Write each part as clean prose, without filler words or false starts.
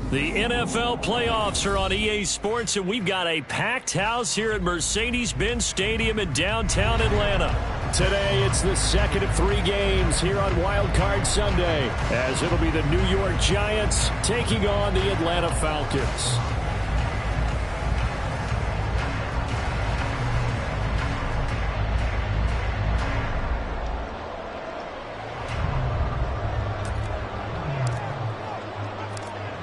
The NFL playoffs are on EA Sports, and we've got a packed house here at Mercedes-Benz Stadium in downtown Atlanta. Today, it's the second of 3 games here on Wild Card Sunday, as it'll be the New York Giants taking on the Atlanta Falcons.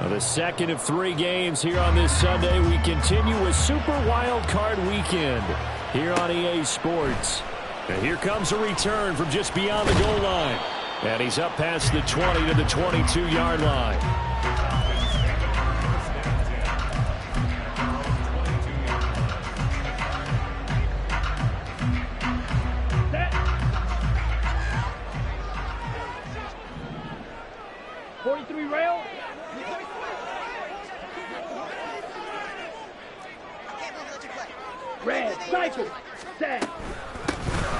The second of 3 games here on this Sunday. We continue with Super Wild Card Weekend here on EA Sports. And here comes a return from just beyond the goal line. And he's up past the 20 to the 22-yard line.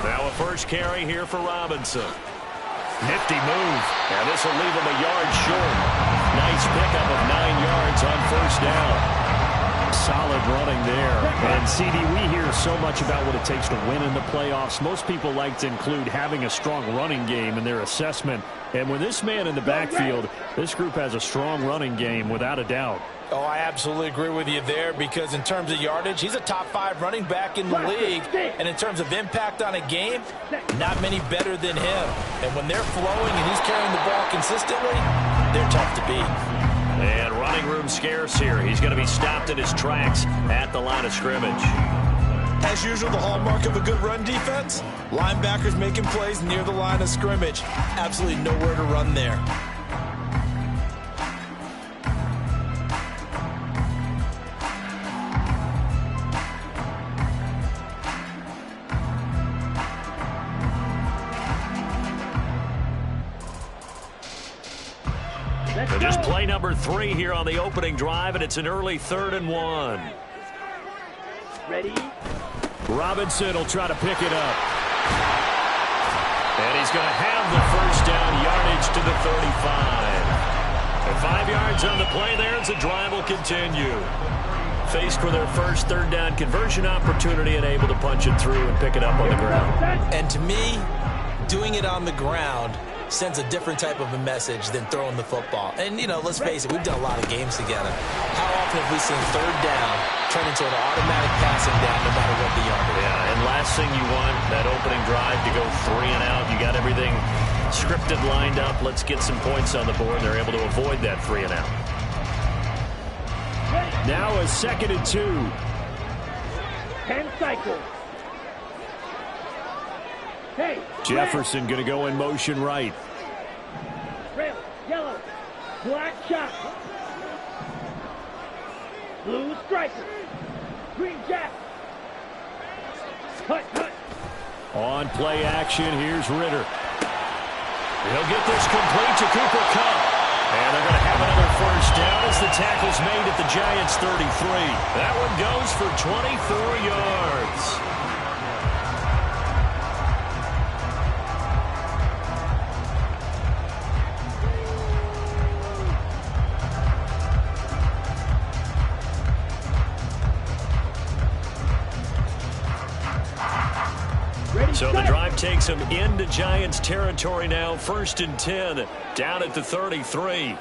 Now a first carry here for Robinson. Nifty move. And this will leave him a yard short. Nice pickup of 9 yards on first down. Solid running there. And, CD, we hear so much about what it takes to win in the playoffs. Most people like to include having a strong running game in their assessment. And with this man in the backfield, this group has a strong running game without a doubt. Oh, I absolutely agree with you there, because in terms of yardage, he's a top 5 running back in the league. And in terms of impact on a game, not many better than him. And when they're flowing and he's carrying the ball consistently, they're tough to beat. And running room scarce here. He's going to be stopped in his tracks at the line of scrimmage. As usual, the hallmark of a good run defense, linebackers making plays near the line of scrimmage. Absolutely nowhere to run there. So just play number 3 here on the opening drive, and it's an early 3rd and 1. Ready? Robinson will try to pick it up. And he's going to have the first down, yardage to the 35. And 5 yards on the play there as the drive will continue. Faced with their first 3rd down conversion opportunity and able to punch it through and pick it up on the ground. And to me, doing it on the ground sends a different type of a message than throwing the football. And, you know, let's face it, we've done a lot of games together. How often have we seen 3rd down turn into an automatic passing down no matter what the yard is? Yeah, and last thing you want, that opening drive to go 3 and out. You got everything scripted, lined up. Let's get some points on the board. They're able to avoid that 3 and out. Now a 2nd and 2. 10 cycles. Hey, Jefferson going to go in motion right. Red, yellow, black shot. Blue striker. Green jack. Cut. On play action, here's Ritter. He'll get this complete to Cooper Kupp. And they're going to have another first down as the tackle's made at the Giants' 33. That one goes for 24 yards. So the drive takes them into Giants territory now. 1st and 10, down at the 33.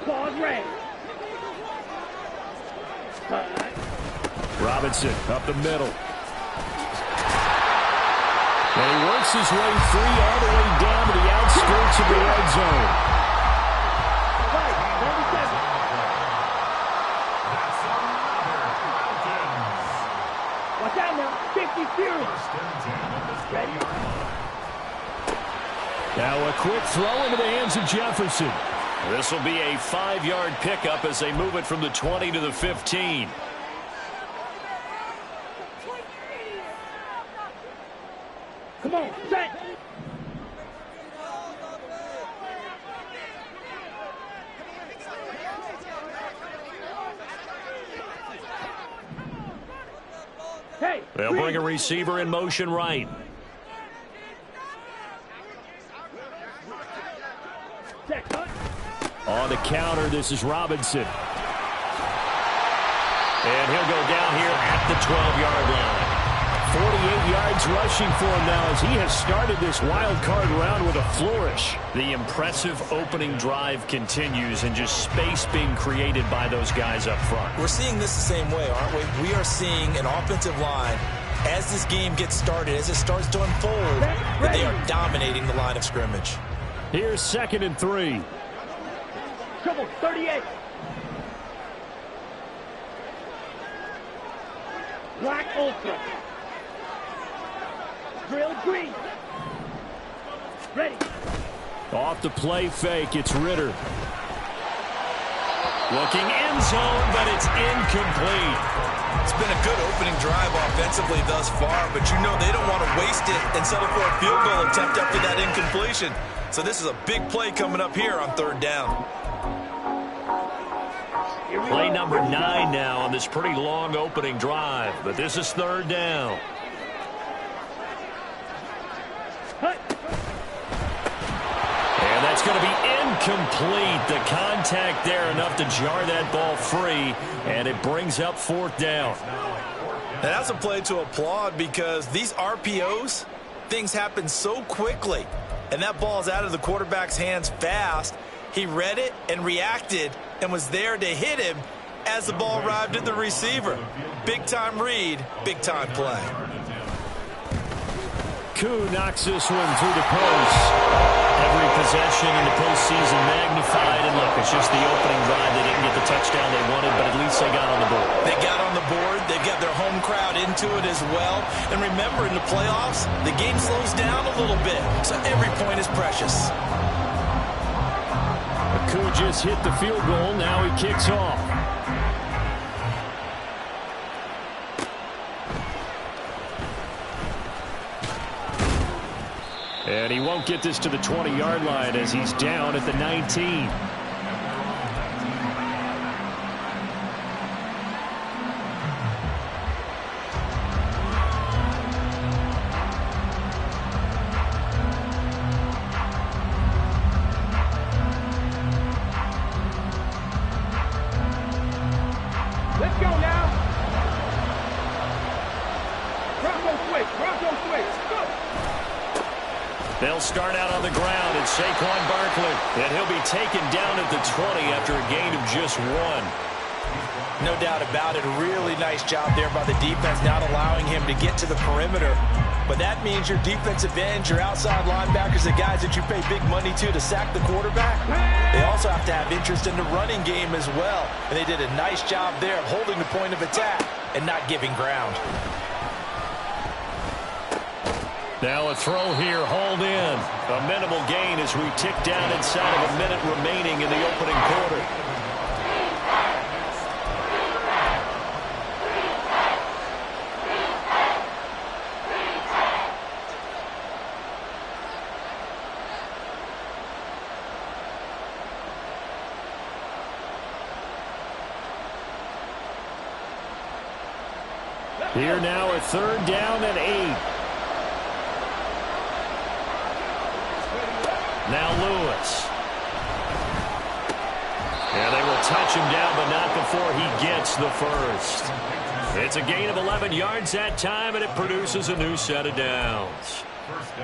Ball ready. Robinson up the middle. And he works his way free all the way down to the outskirts of the red zone. Now a quick throw into the hands of Jefferson. This will be a 5-yard pickup as they move it from the 20 to the 15. Come on, set. Hey, they'll bring a receiver in motion right. Set. the counter. This is Robinson. And he'll go down here at the 12-yard line. 48 yards rushing for him now as he has started this wild card round with a flourish. The impressive opening drive continues and just space being created by those guys up front. We're seeing this the same way, aren't we? We are seeing an offensive line as this game gets started, as it starts to unfold, that they are dominating the line of scrimmage. Here's 2nd and 3. Trouble, 38. Black ultra. Drill green. Ready. Off the play fake, it's Ritter. Looking end zone, but it's incomplete. It's been a good opening drive offensively thus far, but you know they don't want to waste it and settle for a field goal attempt after that incompletion. So this is a big play coming up here on 3rd down. Play number 9 now on this pretty long opening drive, but this is 3rd down. And that's going to be incomplete. The contact there enough to jar that ball free, and it brings up 4th down. And that's a play to applaud because these RPOs, things happen so quickly, and that ball's out of the quarterback's hands fast. He read it and reacted and was there to hit him as the ball arrived at the receiver. Big-time read, big-time play. Koo knocks this one through the post. Every possession in the postseason magnified, and look, it's just the opening drive. They didn't get the touchdown they wanted, but at least they got on the board. They got on the board. They've got their home crowd into it as well. And remember, in the playoffs, the game slows down a little bit, so every point is precious. Koo just hit the field goal. Now he kicks off. And he won't get this to the 20-yard line as he's down at the 19. Let's go now. Bronco switch. Bronco switch. Go. They'll start out on the ground, and Saquon Barkley. And he'll be taken down at the 20 after a gain of just 1. No doubt about it. Really nice job there by the defense, not allowing him to get to the perimeter. But that means your defensive ends, your outside linebackers, the guys that you pay big money to sack the quarterback, they also have to have interest in the running game as well. And they did a nice job there of holding the point of attack and not giving ground. Now a throw here, hauled in. A minimal gain as we tick down inside of a minute remaining in the opening quarter. Here now at 3rd down and 8. Now Lewis. And they will touch him down, but not before he gets the first. It's a gain of 11 yards that time, and it produces a new set of downs.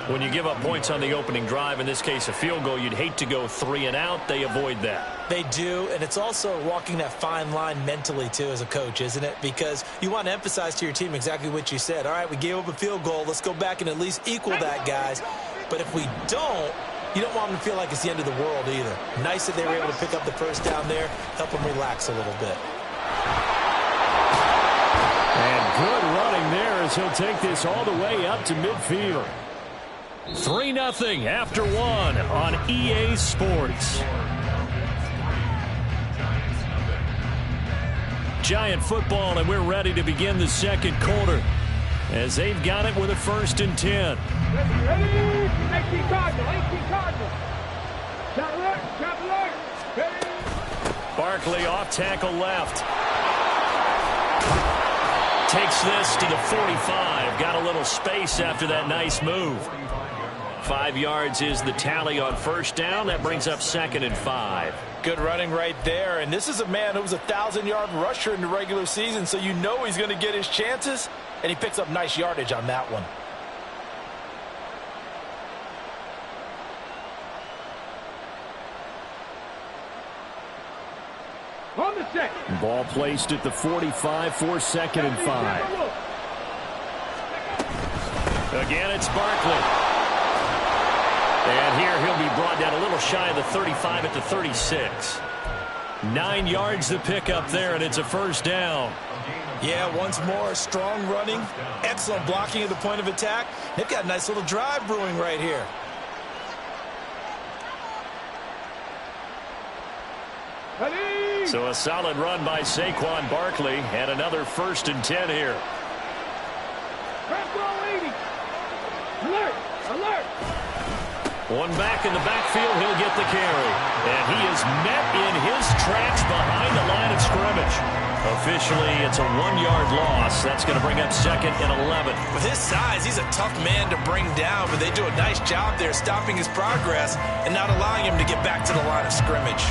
When you give up points on the opening drive, in this case a field goal, you'd hate to go 3 and out. They avoid that. They do, and it's also walking that fine line mentally, too, as a coach, isn't it? Because you want to emphasize to your team exactly what you said. All right, we gave up a field goal. Let's go back and at least equal that, guys. But if we don't, you don't want them to feel like it's the end of the world either. Nice that they were able to pick up the first down there, help them relax a little bit. And good running there as he'll take this all the way up to midfield. 3-0 after 1 on EA Sports. Giant football, and we're ready to begin the second quarter as they've got it with a 1st and 10. Ready? 18 Cardinal. 18 Cardinal. Shot alert. Shot alert. Ready? Barkley off tackle left. Takes this to the 45. Got a little space after that nice move. 5 yards is the tally on first down. That brings up 2nd and 5. Good running right there. And this is a man who was a 1,000-yard rusher in the regular season, so you know he's going to get his chances, and he picks up nice yardage on that one. On the set. Ball placed at the 45 for 2nd and 5. Again, it's Barkley. And here he'll be brought down a little shy of the 35 at the 36. 9 yards to pick up there, and it's a first down. Yeah, once more, strong running, excellent blocking at the point of attack. They've got a nice little drive brewing right here. So a solid run by Saquon Barkley, and another 1st and 10 here. Alert! Alert! One back in the backfield, he'll get the carry. And he is met in his tracks behind the line of scrimmage. Officially, it's a 1-yard loss. That's going to bring up 2nd and 11. With his size, he's a tough man to bring down, but they do a nice job there stopping his progress and not allowing him to get back to the line of scrimmage.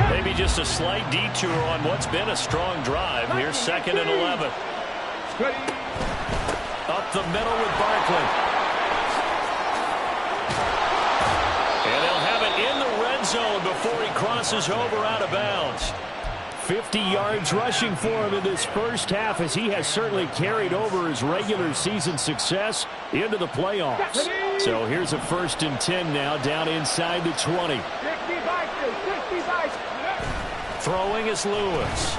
Maybe just a slight detour on what's been a strong drive. Here's 2nd and 11. Up the middle with Barkley. And they'll have it in the red zone before he crosses over out of bounds. 50 yards rushing for him in this first half, as he has certainly carried over his regular season success into the playoffs. So here's a 1st and 10 now, down inside the 20. Throwing is Lewis.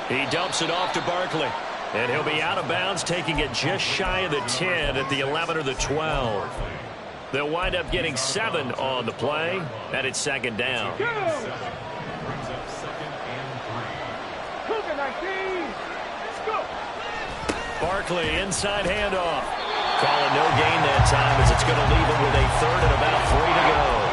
He dumps it off to Barkley. And he'll be out of bounds, taking it just shy of the 10 at the 11 or the 12. They'll wind up getting 7 on the play, and it's 2nd down. Barkley, inside handoff. Calling no gain that time, as it's going to leave him with a 3rd and about 3 to go.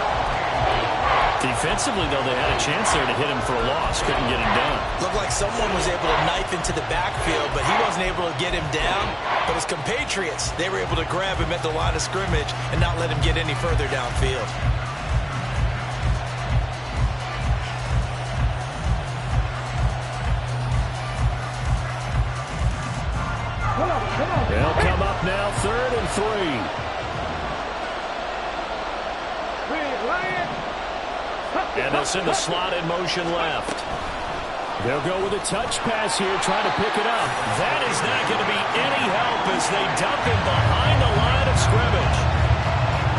Defensively, though, they had a chance there to hit him for a loss. Couldn't get him down. Looked like someone was able to knife into the backfield, but he wasn't able to get him down. But his compatriots, they were able to grab him at the line of scrimmage and not let him get any further downfield. They'll come up now, 3rd and 3. And they'll send the slot in motion left. They'll go with a touch pass here, trying to pick it up. That is not going to be any help as they dump him behind the line of scrimmage.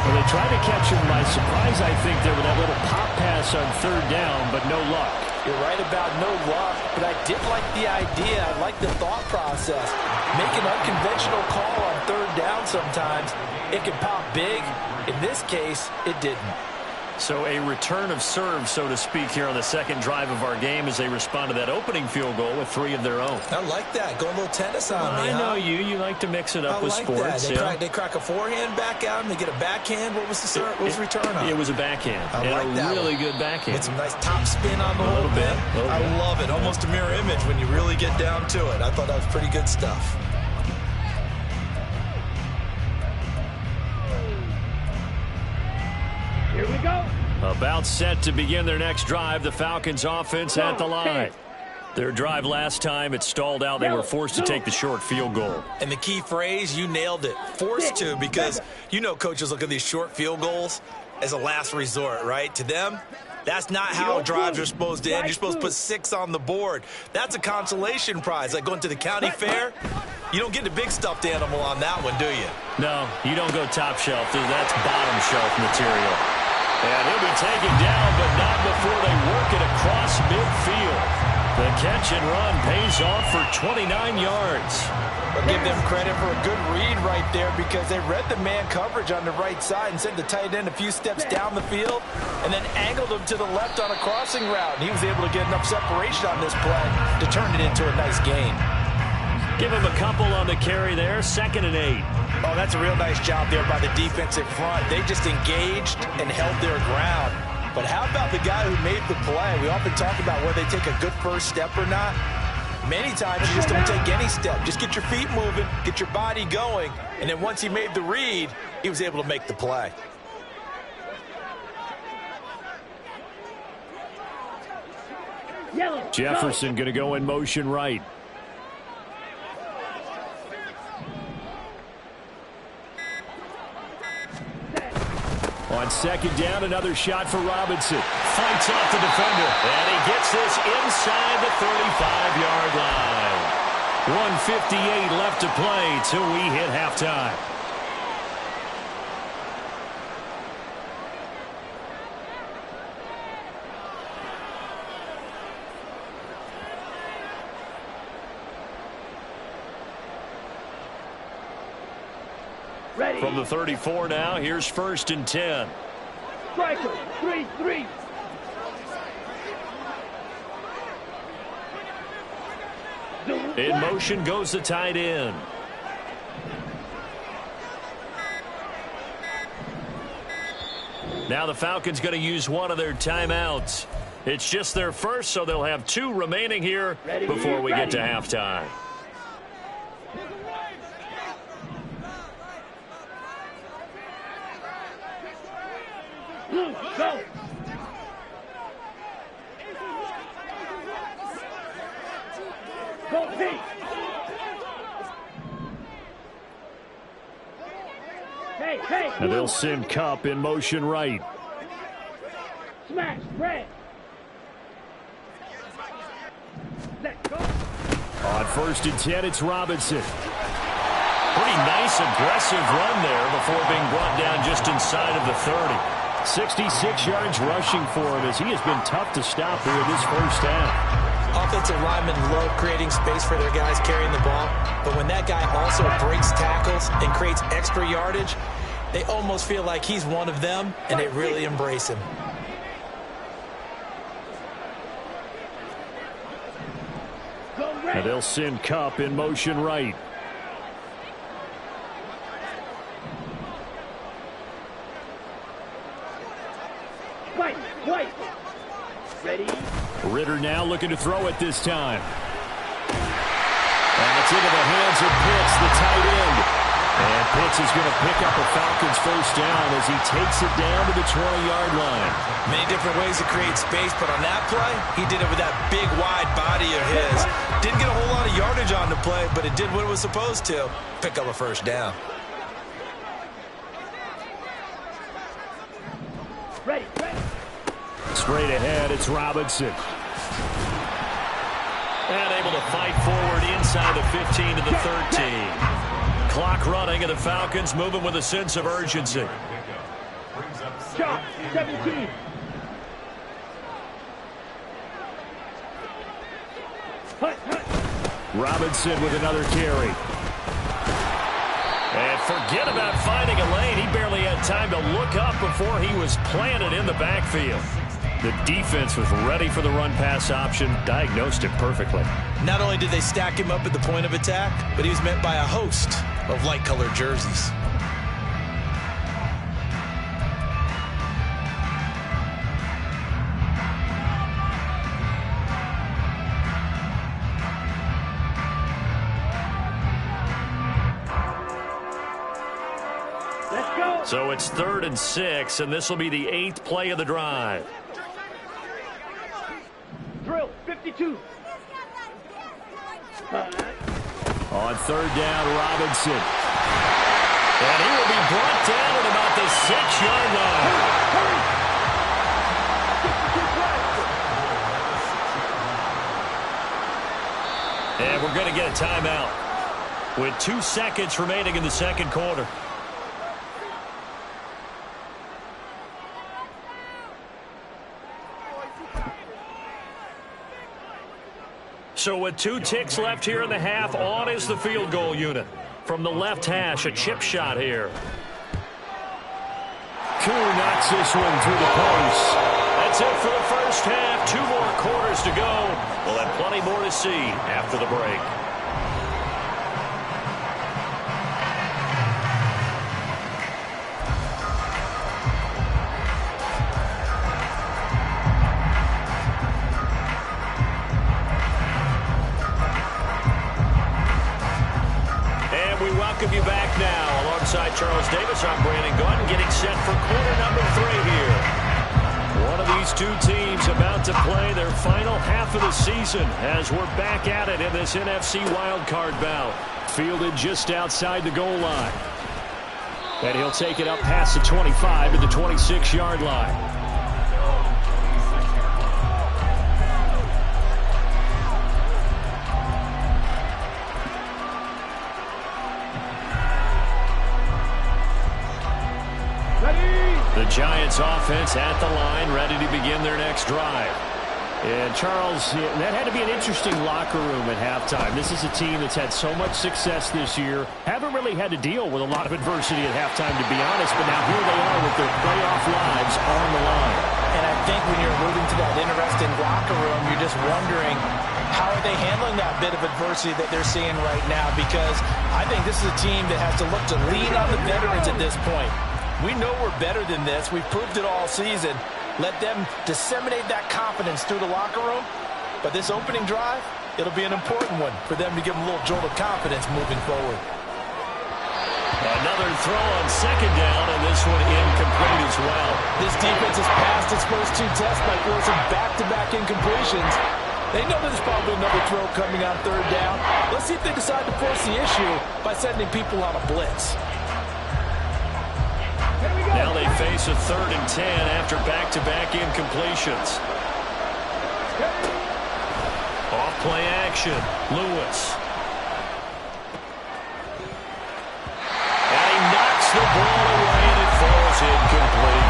Well, they tried to catch him by surprise, I think, there with that little pop pass on 3rd down, but no luck. You're right about no luck, but I did like the idea. I like the thought process. Make an unconventional call on 3rd down sometimes. It can pop big. In this case, it didn't. So a return of serve, so to speak, here on the 2nd drive of our game as they respond to that opening field goal with 3 of their own. I like that. Go a little tennis on me, I know you. You like to mix it up with sports. They crack a forehand back out and they get a backhand. What was the return on? It was a backhand. I like that really good backhand. Get some nice top spin on the whole bit. I love it. Almost a mirror image when you really get down to it. I thought that was pretty good stuff. Here we go. About set to begin their next drive. The Falcons offense at the line. Their drive last time, it stalled out. They were forced to take the short field goal. And the key phrase, you nailed it. Forced to, because you know coaches look at these short field goals as a last resort, right? To them, that's not how drives are supposed to end. You're supposed to put 6 on the board. That's a consolation prize. Like going to the county fair, you don't get the big stuffed animal on that one, do you? No, you don't go top shelf. That's bottom shelf material. And he'll be taken down, but not before they work it across midfield. The catch and run pays off for 29 yards. But give them credit for a good read right there, because they read the man coverage on the right side and sent the tight end a few steps down the field and then angled him to the left on a crossing route. And he was able to get enough separation on this play to turn it into a nice gain. Give him a couple on the carry there, 2nd and 8. Oh, that's a real nice job there by the defensive front. They just engaged and held their ground. But how about the guy who made the play? We often talk about whether they take a good first step or not. Many times you just don't take any step. Just get your feet moving, get your body going, and then once he made the read, he was able to make the play. Jefferson going to go in motion right. On second down, another shot for Robinson. Fights off the defender. And he gets this inside the 35-yard line. 1:58 left to play till we hit halftime. Ready. From the 34 now, here's 1st and 10. Striker, 3-3. In motion goes the tight end. Now the Falcons going to use one of their timeouts. It's just their first, so they'll have 2 remaining here before we get to halftime. Go. Go, Pete. Hey. And they'll send Kupp in motion right. Smash, red. Let go. On 1st and 10, it's Robinson. Pretty nice, aggressive run there before being brought down just inside of the 30. 66 yards rushing for him as he has been tough to stop here in this first half. Offensive linemen love creating space for their guys carrying the ball, but when that guy also breaks tackles and creates extra yardage, they almost feel like he's one of them, and they really embrace him. And they'll send Kupp in motion right. White. Ready. Ritter now looking to throw it this time. And it's into the hands of Pitts, the tight end. And Pitts is going to pick up a Falcons first down as he takes it down to the 20-yard line. Many different ways to create space, but on that play, he did it with that big, wide body of his. Didn't get a whole lot of yardage on the play, but it did what it was supposed to. Pick up a first down. Ready. Straight ahead, it's Robinson. And able to fight forward inside the 15 to the 13. Clock running, and the Falcons moving with a sense of urgency. Shot, 17. Robinson with another carry. And forget about finding a lane. He barely had time to look up before he was planted in the backfield. The defense was ready for the run-pass option, diagnosed it perfectly. Not only did they stack him up at the point of attack, but he was met by a host of light-colored jerseys. Let's go. So it's 3rd and 6, and this will be the 8th play of the drive. Drill, 52. On 3rd down, Robinson. And he will be brought down at about the 6-yard line. And we're going to get a timeout with 2 seconds remaining in the second quarter. So with 2 ticks left here in the half, on is the field goal unit. From the left hash, a chip shot here. Koo knocks this one through the post. That's it for the first half. 2 more quarters to go. We'll have plenty more to see after the break. welcome you back now. Alongside Charles Davis, I'm Brandon Gaudin, getting set for quarter number 3 here. One of these two teams about to play their final half of the season as we're back at it in this NFC wildcard bout. Fielded just outside the goal line. And he'll take it up past the 25 to the 26-yard line. The Giants offense at the line, ready to begin their next drive. And Charles, that had to be an interesting locker room at halftime. This is a team that's had so much success this year. Haven't really had to deal with a lot of adversity at halftime, to be honest. But now here they are with their playoff lives on the line. And I think when you're alluding to that interesting locker room, you're just wondering, how are they handling that bit of adversity that they're seeing right now? Because I think this is a team that has to look to lean on the veterans at this point. We know we're better than this. We've proved it all season. Let them disseminate that confidence through the locker room. But this opening drive, it'll be an important one for them to give them a little jolt of confidence moving forward. Another throw on second down, and this one incomplete as well. This defense has passed its first 2 tests by forcing back-to-back incompletions. They know there's probably another throw coming on third down. Let's see if they decide to force the issue by sending people on a blitz. Now they face a 3rd and 10 after back-to-back incompletions. Off play action, Lewis. And he knocks the ball away and it falls incomplete.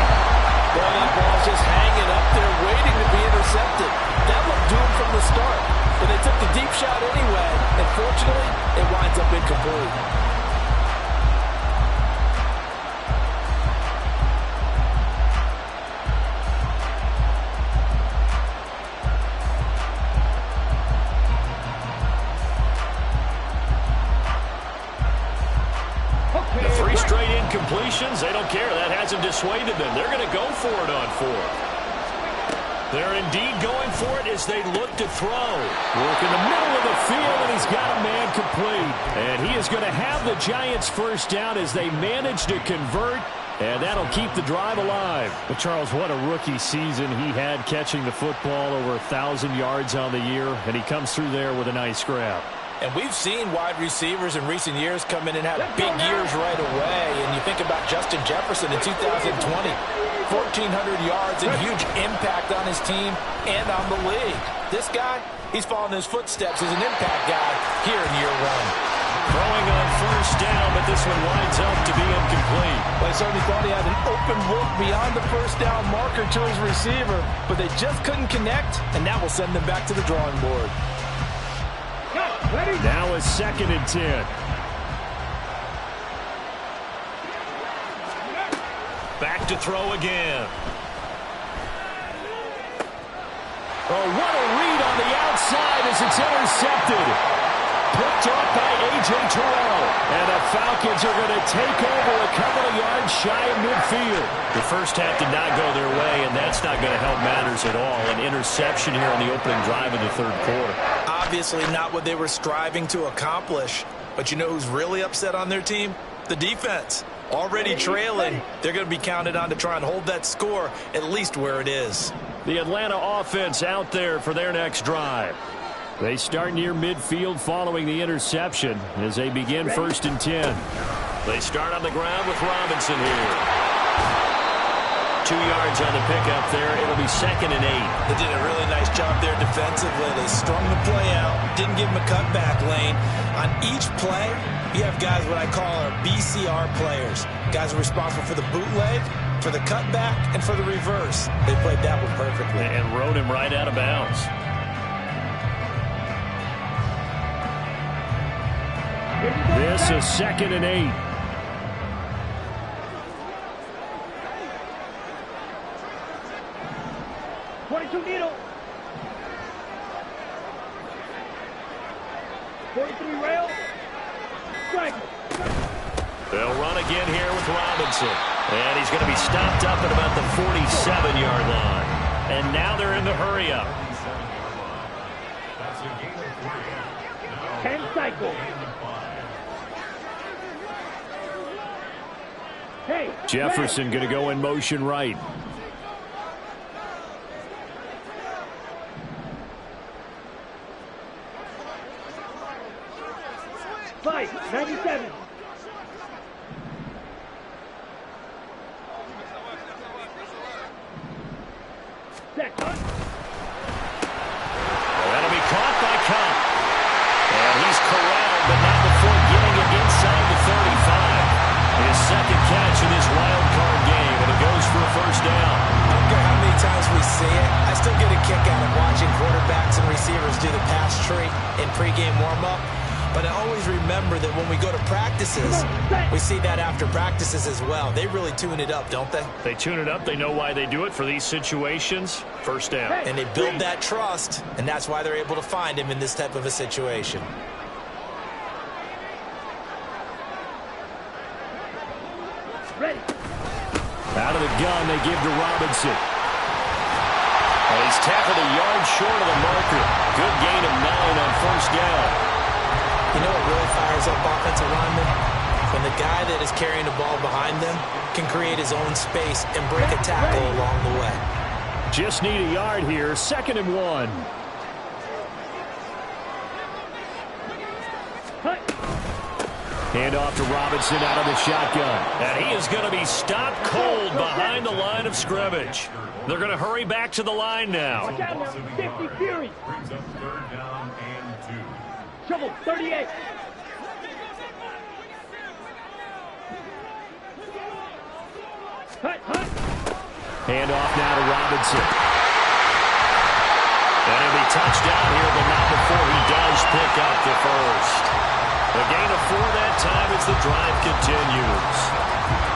Well, that ball's just hanging up there waiting to be intercepted. That looked doomed from the start. But they took the deep shot anyway, and fortunately, it winds up incomplete. Incompletions, they don't care. That hasn't dissuaded them. They're going to go for it on 4th. They're indeed going for it as they look to throw. Work in the middle of the field, and he's got a man complete. And he is going to have the Giants first down as they manage to convert, and that'll keep the drive alive. But Charles, what a rookie season he had catching the football, over 1,000 yards on the year, and he comes through there with a nice grab. And we've seen wide receivers in recent years come in and have big years right away. And you think about Justin Jefferson in 2020, 1,400 yards and huge impact on his team and on the league. This guy, he's following his footsteps as an impact guy here in year 1. Throwing on first down, but this one winds up to be incomplete. Well, I certainly thought he had an open look beyond the first down marker to his receiver, but they just couldn't connect, and that will send them back to the drawing board. Now a 2nd and 10. Back to throw again. Oh, what a read on the outside as it's intercepted. Picked up by A.J. Terrell. And the Falcons are going to take over a couple of yards shy of midfield. The first half did not go their way, and that's not going to help matters at all. An interception here on the opening drive of the 3rd quarter. Obviously not what they were striving to accomplish. But you know who's really upset on their team? The defense. Already trailing. They're going to be counted on to try and hold that score at least where it is. The Atlanta offense out there for their next drive. They start near midfield following the interception as they begin 1st and 10. They start on the ground with Robinson here. 2 yards on the pickup there. It'll be 2nd and 8. They did a really nice job there defensively. They strung the play out, didn't give him a cutback lane. On each play, you have guys what I call our BCR players. Guys are responsible for the bootleg, for the cutback, and for the reverse. They played that one perfectly. And rode him right out of bounds. This is 2nd and 8. Needle. 43 rail. Strike. They'll run again here with Robinson. And he's going to be stopped up at about the 47-yard line. And now they're in the hurry-up. 10 cycles. Jefferson going to go in motion right. Fight, 97. Set, cut. That'll be caught by Cup. And he's corralled, but not before getting it inside the 35. His second catch in this wild card game, and it goes for a first down. I don't care how many times we see it. I still get a kick out of watching quarterbacks and receivers do the pass tree in pregame warm-up. But I always remember that when we go to practices, we see that after practices as well. They really tune it up, don't they? They tune it up. They know why they do it for these situations. First down. And they build that trust, and that's why they're able to find him in this type of a situation. Ready. Out of the gun, they give to Robinson. And he's tackled a yard short of the marker. Good gain of 9 on first down. You know what really fires up offensive linemen? When the guy that is carrying the ball behind them can create his own space and break a tackle along the way. Just need a yard here. 2nd and 1. Hand off to Robinson out of the shotgun. And he is going to be stopped cold behind the line of scrimmage. They're going to hurry back to the line now. Watch out now. 50 Fury. Trouble, 38. Hut, hut. Hand off now to Robinson. And he'll be touchdown here, but not before he does pick up the first. A gain of 4 that time as the drive continues.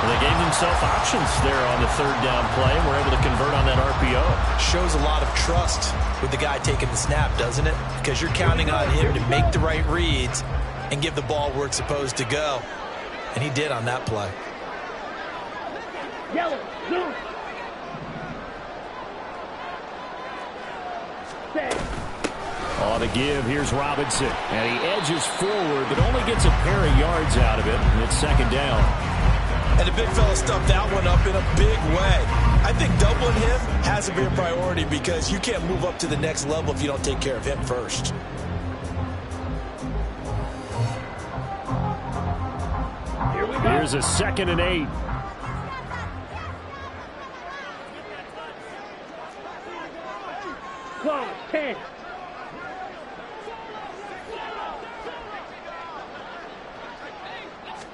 And they gave themselves options there on the 3rd down play and were able to convert on that RPO. Shows a lot of trust with the guy taking the snap, doesn't it? Because you're counting on him to make the right reads and give the ball where it's supposed to go. And he did on that play. Yellow, blue. Set. On the give, here's Robinson. And he edges forward, but only gets a pair of yards out of it. And it's 2nd down. And the big fella stuffed that one up in a big way. I think doubling him has to be a priority because you can't move up to the next level if you don't take care of him first. Here we go. Here's a 2nd and 8. Close, 10.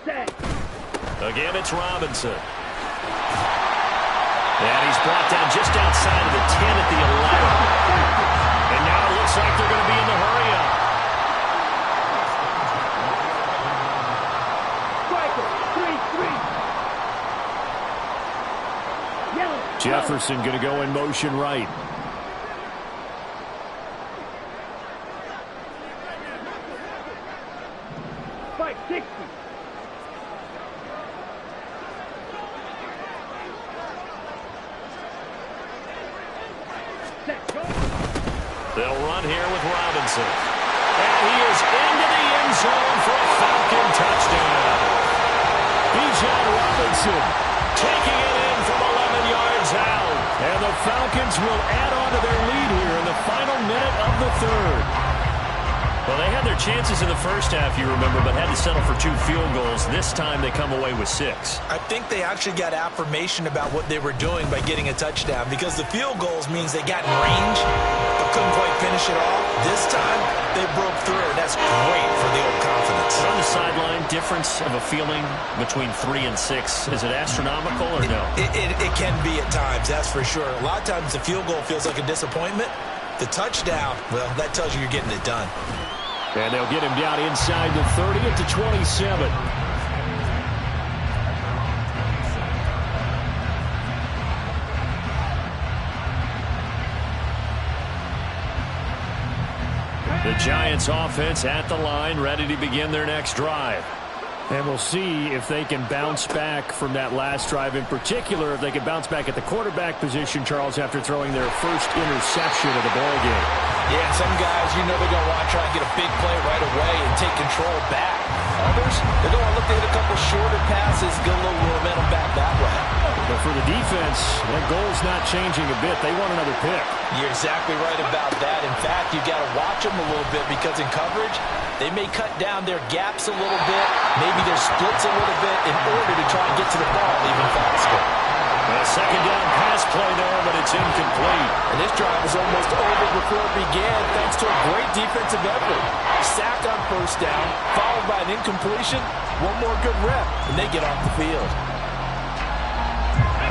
Set. Again, it's Robinson. And he's brought down just outside of the 10 at the 11. And now it looks like they're going to be in the hurry-up. Striker, 3-3. Yellow. Jefferson going to go in motion right. Fight, 60. They'll run here with Robinson. And he is into the end zone for a Falcon touchdown. Bijan Robinson taking it in from 11 yards out. And the Falcons will add on to their lead here in the final minute of the 3rd. Well, they had their chances in the first half, you remember, but had to settle for 2 field goals. This time they come away with 6. I think they actually got affirmation about what they were doing by getting a touchdown because the field goals means they got in range but couldn't quite finish it off. This time, they broke through, and that's great for the old confidence. On the sideline, difference of a feeling between 3 and 6. Is it astronomical or no? It can be at times, that's for sure. A lot of times the field goal feels like a disappointment. The touchdown, well, that tells you you're getting it done. And they'll get him down inside the 30 at the 27. The Giants offense at the line, ready to begin their next drive. And we'll see if they can bounce back from that last drive. In particular, if they can bounce back at the quarterback position, Charles, after throwing their first interception of the ballgame. Yeah, some guys, you know they're going to want to try and get a big play right away and take control back. Others, they're going to look to hit a couple shorter passes, get a little momentum back that way. But for the defense, that goal's not changing a bit. They want another pick. You're exactly right about that. In fact, you've got to watch them a little bit because in coverage, they may cut down their gaps a little bit, maybe their splits a little bit in order to try and get to the ball even faster. A second down pass play there, but it's incomplete. And this drive was almost over before it began thanks to a great defensive effort. Sack on first down, followed by an incompletion, one more good rep, and they get off the field.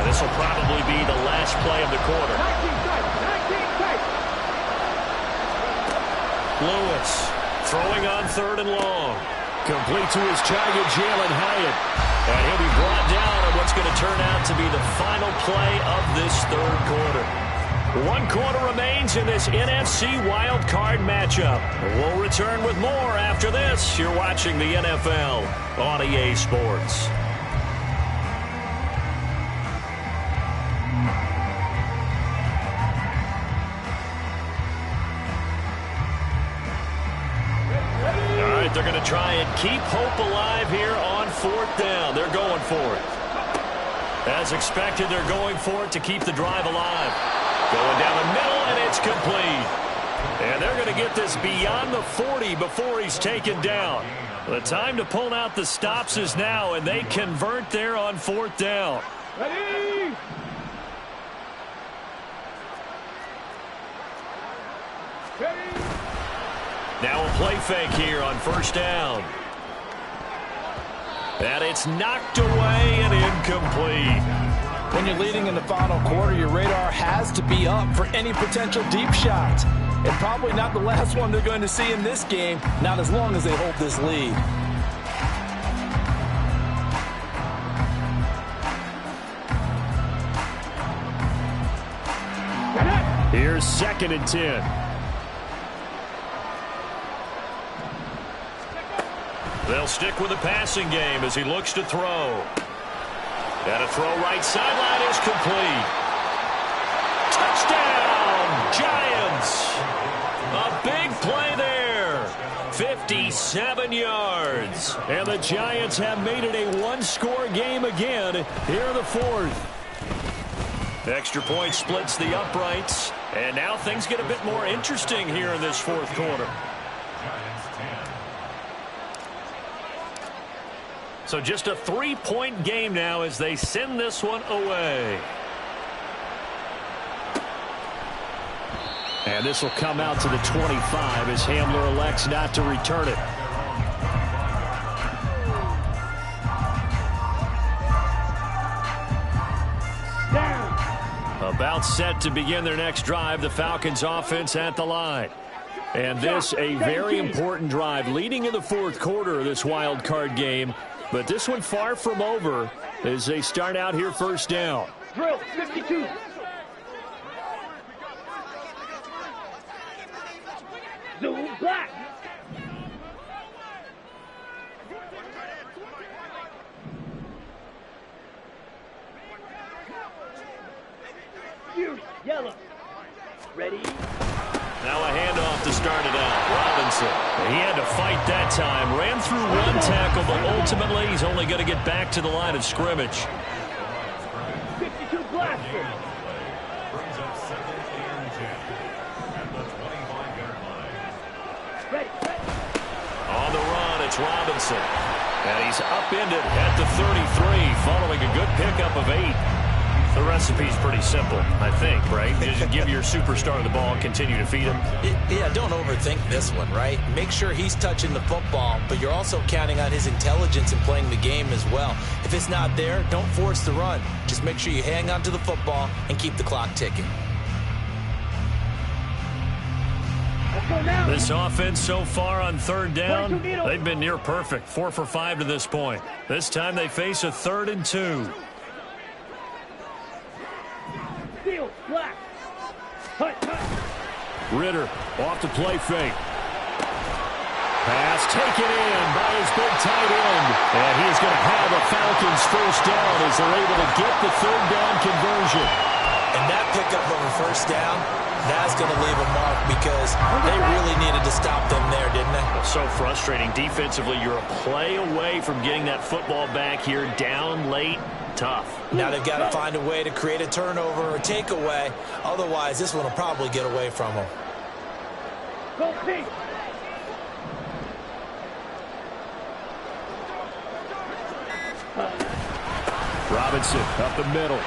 This will probably be the last play of the quarter. 19 tight. Lewis throwing on 3rd and long. Complete to his giant Jalen Hyatt. And he'll be brought down on what's going to turn out to be the final play of this 3rd quarter. 1 quarter remains in this NFC Wild Card matchup. We'll return with more after this. You're watching the NFL on EA Sports. They're going to try and keep hope alive here on 4th down. They're going for it. As expected, they're going for it to keep the drive alive. Going down the middle, and it's complete. And they're going to get this beyond the 40 before he's taken down. The time to pull out the stops is now, and they convert there on 4th down. Ready? Now a play fake here on 1st down. And it's knocked away and incomplete. When you're leading in the final quarter, your radar has to be up for any potential deep shots. And probably not the last one they're going to see in this game, not as long as they hold this lead. Here's 2nd and 10. They'll stick with the passing game as he looks to throw. And a throw right sideline is complete. Touchdown, Giants. A big play there. 57 yards. And the Giants have made it a 1-score game again here in the 4th. Extra point splits the uprights. And now things get a bit more interesting here in this 4th quarter. So just a 3-point game now as they send this one away. And this will come out to the 25 as Hamler elects not to return it. About set to begin their next drive, the Falcons offense at the line. And this a very important drive leading in the 4th quarter of this wild card game. But this one far from over as they start out here 1st down. Drill, 52. Zoom black. Fury, yellow. Ready? Now a handoff to start it out. Robinson. He had to fight that time. Ran through 1 tackle, but ultimately he's only going to get back to the line of scrimmage. 52 blaster. Ready. On the run, it's Robinson. And he's upended at the 33 following a good pickup of 8. The recipe's pretty simple, I think, right? Just give your superstar the ball and continue to feed him. Yeah, don't overthink this one, right? Make sure he's touching the football, but you're also counting on his intelligence in playing the game as well. If it's not there, don't force the run. Just make sure you hang on to the football and keep the clock ticking. This offense so far on 3rd down, they've been near perfect. 4 for 5 to this point. This time they face a 3rd and 2. Steel, black. Hut. Ritter off the play fake. Pass taken in by his big tight end. And he's going to have a Falcons 1st down as they're able to get the 3rd down conversion. And that pickup of a 1st down, That's going to leave a mark because they really needed to stop them there, didn't they? Well, so frustrating. Defensively, you're a play away from getting that football back here, down late. Tough. Now they've got to find a way to create a turnover or takeaway. Otherwise, this one will probably get away from them. Go Pete. Robinson up the middle.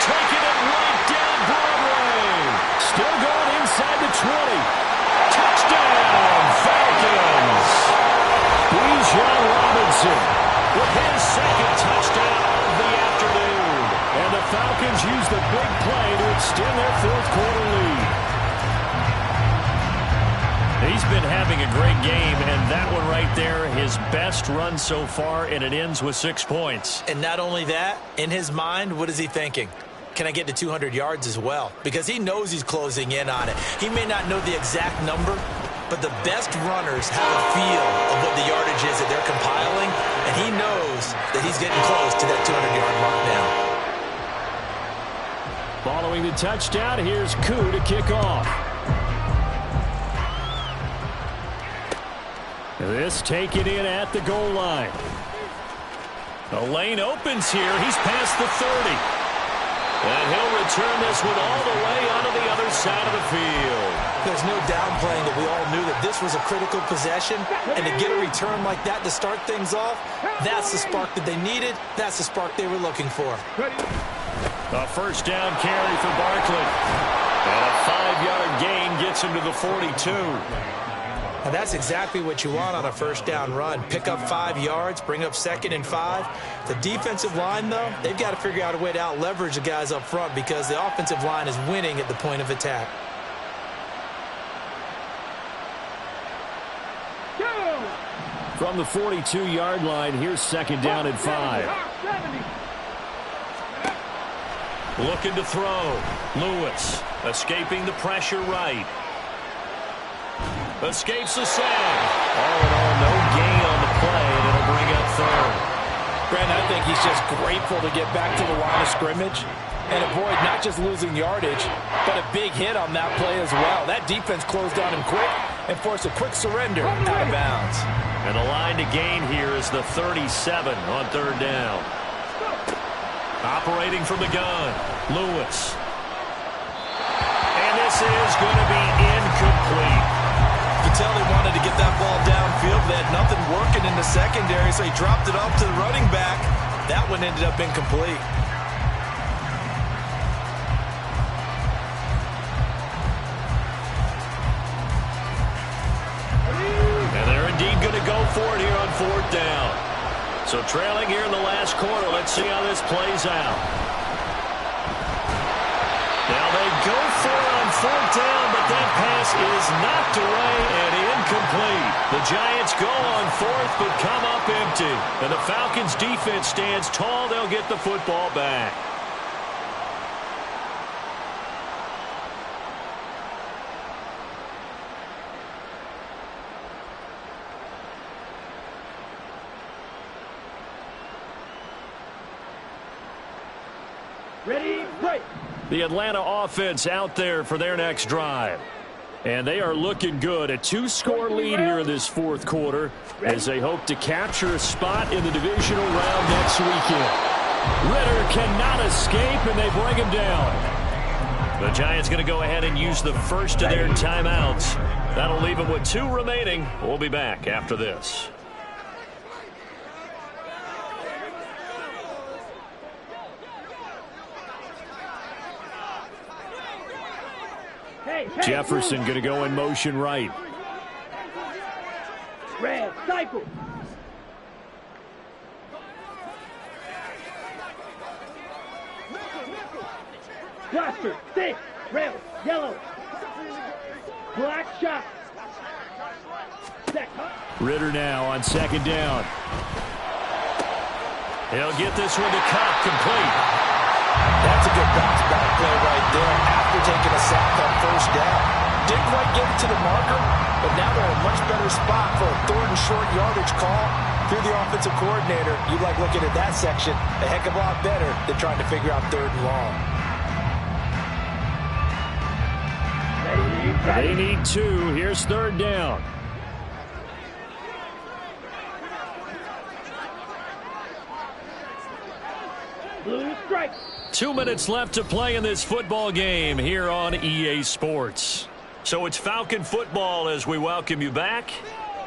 Taking it right down Broadway. Still going inside the 20. Touchdown, Falcons. Bijan Robinson with his second touchdown of the afternoon. And the Falcons use the big play to extend their fourth quarter lead. He's been having a great game, and that one right there, his best run so far, and it ends with 6 points. And not only that, in his mind, what is he thinking? Can I get to 200 yards as well? Because he knows he's closing in on it. He may not know the exact number, but the best runners have a feel of what the yardage is that they're compiling, and he knows that he's getting close to that 200-yard mark now. Following the touchdown, here's Koo to kick off. This taken in at the goal line. The lane opens here. He's past the 30. And he'll return this one all the way onto the other side of the field. There's no downplaying that we all knew that this was a critical possession, and to get a return like that to start things off, that's the spark that they needed. That's the spark they were looking for. A first down carry for Barkley. And a 5-yard gain gets him to the 42. And that's exactly what you want on a first down run. Pick up 5 yards, bring up 2nd and 5. The defensive line, though, they've got to figure out a way to out-leverage the guys up front because the offensive line is winning at the point of attack. From the 42-yard line, here's 2nd down and 5. Looking to throw. Lewis escaping the pressure right. Escapes the sack. All in all, no gain on the play, and it'll bring up 3rd. Brandon, I think he's just grateful to get back to the line of scrimmage and avoid not just losing yardage, but a big hit on that play as well. That defense closed on him quick and forced a quick surrender out of bounds. And the line to gain here is the 37 on 3rd down. Operating from the gun, Lewis. And this is going to be incomplete. You can tell they wanted to get that ball downfield. They had nothing working in the secondary, so he dropped it off to the running back. That one ended up incomplete. And they're indeed going to go for it here on 4th down. So trailing here in the last quarter. Let's see how this plays out. Now they go for it on 4th down, but that pass is knocked away and incomplete. The Giants go on 4th, but come up empty. And the Falcons' defense stands tall. They'll get the football back. Ready, break. The Atlanta offense out there for their next drive. And they are looking good. A 2-score lead here in this 4th quarter as they hope to capture a spot in the divisional round next weekend. Ridder cannot escape, and they bring him down. The Giants going to go ahead and use the first of their timeouts. That'll leave them with 2 remaining. We'll be back after this. Jefferson going to go in motion right. Red, cycle. Blaster, 6, red, yellow. Black shot. Ridder now on 2nd down. He'll get this one to Cup, complete. That's a good bounce back play right there after taking a sack on 1st down. Didn't quite get it to the marker, but now they're in a much better spot for a 3rd and short yardage call. Through the offensive coordinator, you like looking at that section a heck of a lot better than trying to figure out 3rd and long. They need 2. Here's 3rd down. Blue strike. 2 minutes left to play in this football game here on EA Sports. So it's Falcon football as we welcome you back.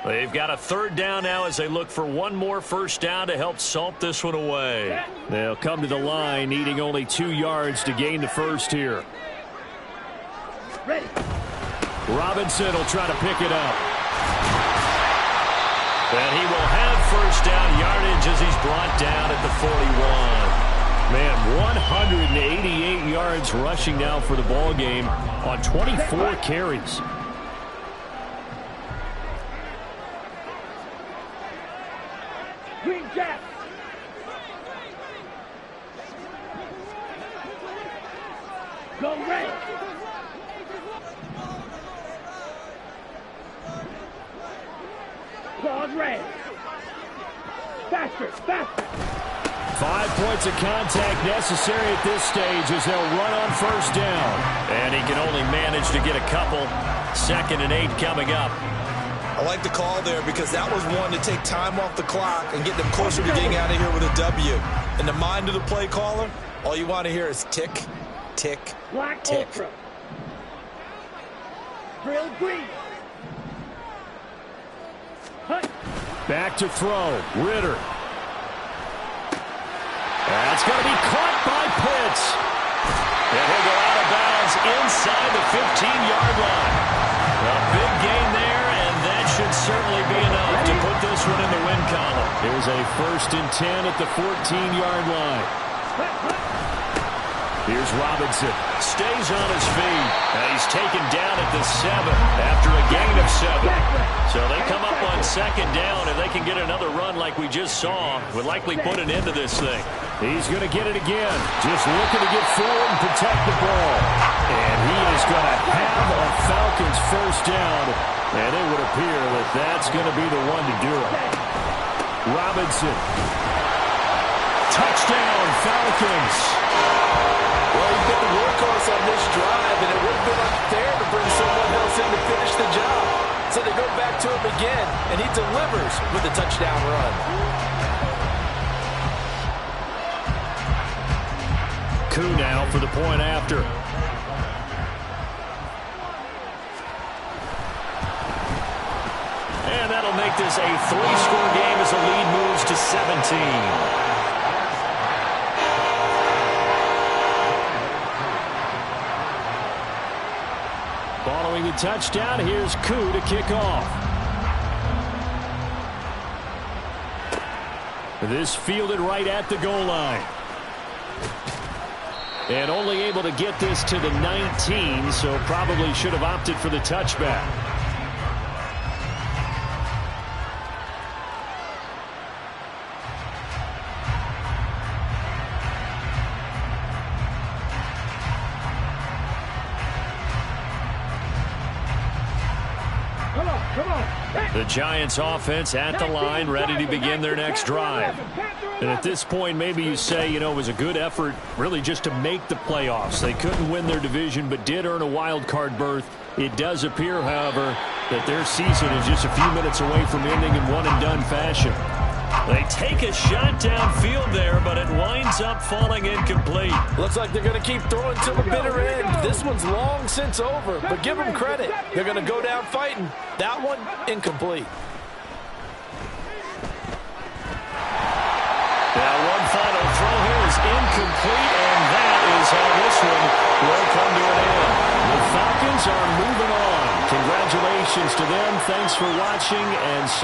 They've got a 3rd down now as they look for one more 1st down to help salt this one away. They'll come to the line needing only 2 yards to gain the 1st here. Ready. Robinson will try to pick it up. And he will have 1st down yardage as he's brought down at the 41. Man, 188 yards rushing now for the ball game on 24 carries. Green Jack. Go red. Claws red. Faster, faster. 5 points of contact necessary at this stage as they'll run on 1st down. And he can only manage to get a couple. 2nd and 8 coming up. I like the call there because that was one to take time off the clock and get them closer to getting out of here with a W. In the mind of the play caller, all you want to hear is tick, tick, Black tick. Ultra. Drill green. Hut. Back to throw. Ritter. That's going to be caught by Pitts. And he'll go out of bounds inside the 15-yard line. A big gain there, and that should certainly be enough to put this one in the win column. Here's a 1st and 10 at the 14-yard line. Here's Robinson. Stays on his feet. And he's taken down at the 7 after a gain of 7. So they come up on 2nd down, and they can get another run like we just saw. Would likely put an end to this thing. He's going to get it again. Just looking to get forward and protect the ball. And he is going to have a Falcons 1st down. And it would appear that that's going to be the one to do it. Robinson. Touchdown, Falcons. Well, he's been the workhorse on this drive, and it would have been unfair to bring someone else in to finish the job. So they go back to him again, and he delivers with a touchdown run. Koo now for the point after. And that'll make this a 3-score game as the lead moves to 17. Following the touchdown, here's Koo to kick off. This fielded right at the goal line. And only able to get this to the 19, so probably should have opted for the touchback. The Giants offense at the line, ready to begin their next drive. And at this point, maybe you say, you know, it was a good effort really just to make the playoffs. They couldn't win their division, but did earn a wild card berth. It does appear, however, that their season is just a few minutes away from ending in one-and-done fashion. They take a shot downfield there, but it winds up falling incomplete. Looks like they're going to keep throwing to the bitter end. This one's long since over, but give them credit. They're going to go down fighting. That one, incomplete. Now one final throw here is incomplete, and that is how this one will come to an end. The Falcons are moving on. Congratulations to them. Thanks for watching, and